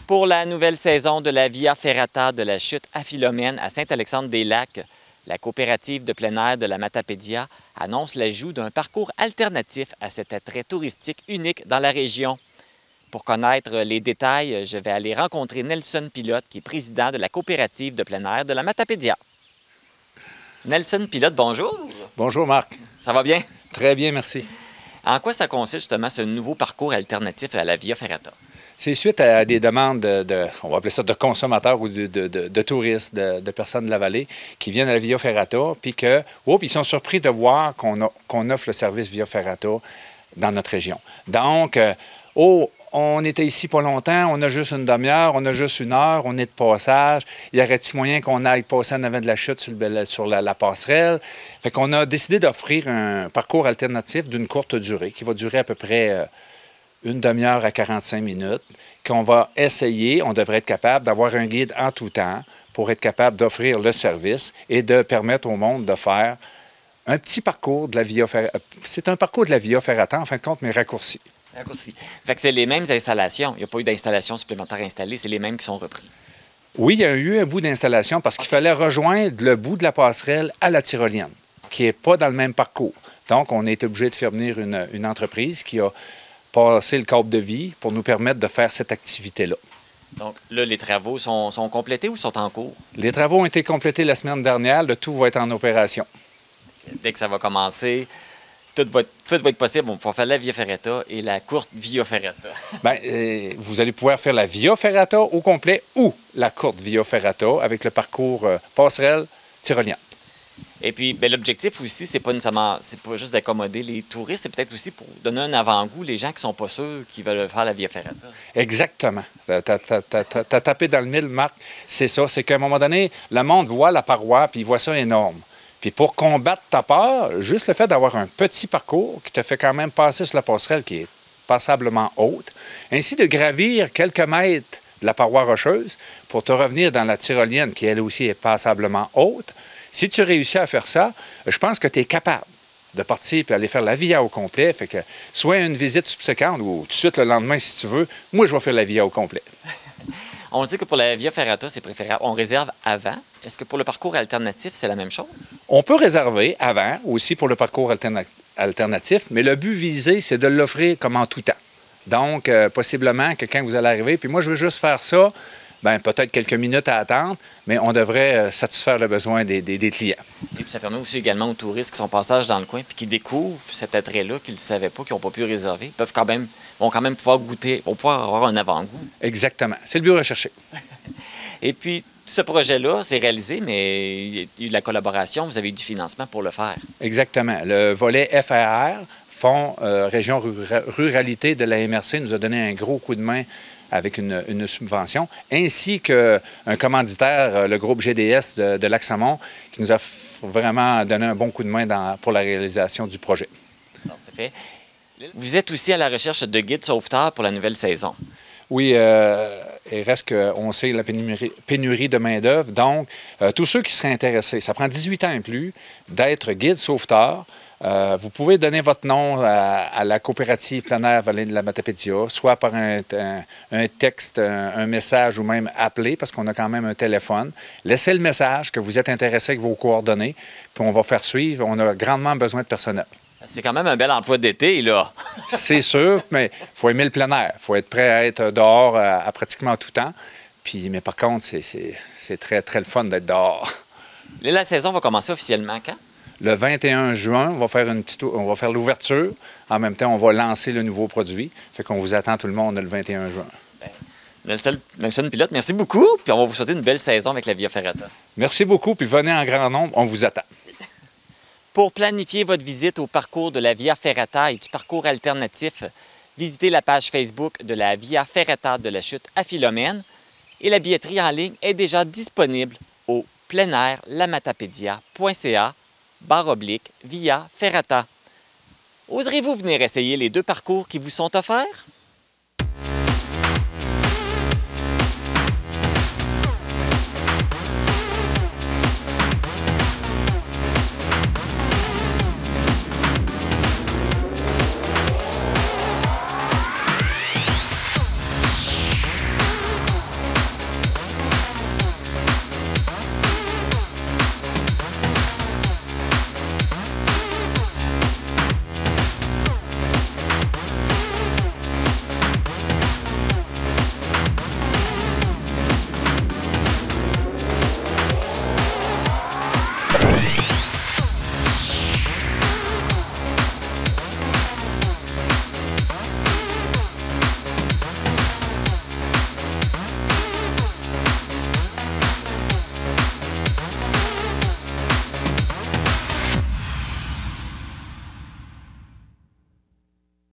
Pour la nouvelle saison de la Via Ferrata de la chute à Philomène à Saint-Alexandre-des-Lacs, la coopérative de plein air de la Matapédia annonce l'ajout d'un parcours alternatif à cet attrait touristique unique dans la région. Pour connaître les détails, je vais aller rencontrer Nelson Pilote, qui est président de la coopérative de plein air de la Matapédia. Nelson Pilote, bonjour. Bonjour Marc. Ça va bien? Très bien, merci. En quoi ça consiste justement ce nouveau parcours alternatif à la Via Ferrata? C'est suite à des demandes on va appeler ça de consommateurs ou de touristes, de personnes de la vallée qui viennent à la Via Ferrata, puis ils sont surpris de voir qu'on offre le service Via Ferrata dans notre région. Donc, on était ici pas longtemps, on a juste une demi-heure, on a juste une heure, on est de passage. Y aurait-il moyen qu'on aille passer en avant de la chute sur la passerelle? Fait qu'on a décidé d'offrir un parcours alternatif d'une courte durée, qui va durer à peu près une demi-heure à 45 minutes, qu'on va essayer, on devrait être capable d'avoir un guide en tout temps pour être capable d'offrir le service et de permettre au monde de faire un petit parcours de la Via Ferrata. C'est un parcours de la Via Ferrata, en fin de compte, mais raccourci. Raccourci. Fait que c'est les mêmes installations. Il n'y a pas eu d'installation supplémentaire installée, c'est les mêmes qui sont repris. Oui, il y a eu un bout d'installation parce qu'il fallait rejoindre le bout de la passerelle à la tyrolienne, qui n'est pas dans le même parcours. Donc, on est obligé de faire venir une entreprise qui a passé le câble de vie pour nous permettre de faire cette activité-là. Donc là, les travaux sont complétés ou sont en cours? Les travaux ont été complétés la semaine dernière. Le tout va être en opération. Dès que ça va commencer, tout va être possible. On va pouvoir faire la Via Ferrata et la courte Via Ferrata. Bien, vous allez pouvoir faire la Via Ferrata au complet ou la courte Via Ferrata avec le parcours passerelle tyrolienne. Et puis, bien, l'objectif aussi, c'est pas juste d'accommoder les touristes, c'est peut-être aussi pour donner un avant-goût les gens qui sont pas sûrs qui veulent faire la Via Ferrata. Exactement. T'as tapé dans le mille, Marc. C'est ça. C'est qu'à un moment donné, le monde voit la paroi puis il voit ça énorme. Puis pour combattre ta peur, juste le fait d'avoir un petit parcours qui te fait quand même passer sur la passerelle qui est passablement haute, ainsi de gravir quelques mètres de la paroi rocheuse pour te revenir dans la tyrolienne qui, elle aussi, est passablement haute. Si tu réussis à faire ça, je pense que tu es capable de partir et aller faire la Via au complet. Fait que soit une visite subséquente ou tout de suite le lendemain, si tu veux, moi, je vais faire la Via au complet. On dit que pour la Via Ferrata, c'est préférable. On réserve avant. Est-ce que pour le parcours alternatif, c'est la même chose? On peut réserver avant aussi pour le parcours alternatif, mais le but visé, c'est de l'offrir comme en tout temps. Donc, possiblement que quand vous allez arriver, puis moi, je veux juste faire ça, bien, peut-être quelques minutes à attendre, mais on devrait satisfaire le besoin des clients. Et puis ça permet aussi également aux touristes qui sont passage dans le coin puis qui découvrent cet attrait-là, qu'ils ne savaient pas, qu'ils n'ont pas pu réserver, vont quand même pouvoir goûter, vont pouvoir avoir un avant-goût. Exactement. C'est le but recherché. Et puis, ce projet-là, c'est réalisé, mais il y a eu de la collaboration, vous avez eu du financement pour le faire. Exactement. Le volet FRR, Fonds Région Ruralité de la MRC, nous a donné un gros coup de main avec une subvention, ainsi qu'un commanditaire, le groupe GDS de Lac-Samon, qui nous a vraiment donné un bon coup de main pour la réalisation du projet. Alors, c'est fait. Vous êtes aussi à la recherche de guides sauveteurs pour la nouvelle saison. Oui, il reste qu'on sait la pénurie de main-d'œuvre. Donc, tous ceux qui seraient intéressés, ça prend 18 ans et plus d'être guide sauveteur. Vous pouvez donner votre nom à la coopérative plein air Vallée de la Matapédia, soit par un texte, un message ou même appeler, parce qu'on a quand même un téléphone. Laissez le message que vous êtes intéressé avec vos coordonnées, puis on va faire suivre. On a grandement besoin de personnel. C'est quand même un bel emploi d'été, là. C'est sûr, mais il faut aimer le plein air. Il faut être prêt à être dehors à pratiquement tout temps. Mais par contre, c'est très, très le fun d'être dehors. Là, la saison va commencer officiellement quand? Le 21 juin, on va faire l'ouverture. En même temps, on va lancer le nouveau produit. Fait qu'on vous attend tout le monde le 21 juin. Nelson Pilote, merci beaucoup. Puis on va vous souhaiter une belle saison avec la Via Ferrata. Merci beaucoup. Puis venez en grand nombre. On vous attend. Pour planifier votre visite au parcours de la Via Ferrata et du parcours alternatif, visitez la page Facebook de la Via Ferrata de la chute à Philomène. Et la billetterie en ligne est déjà disponible au pleinairlamatapédia.ca/Via Ferrata. Oserez-vous venir essayer les deux parcours qui vous sont offerts?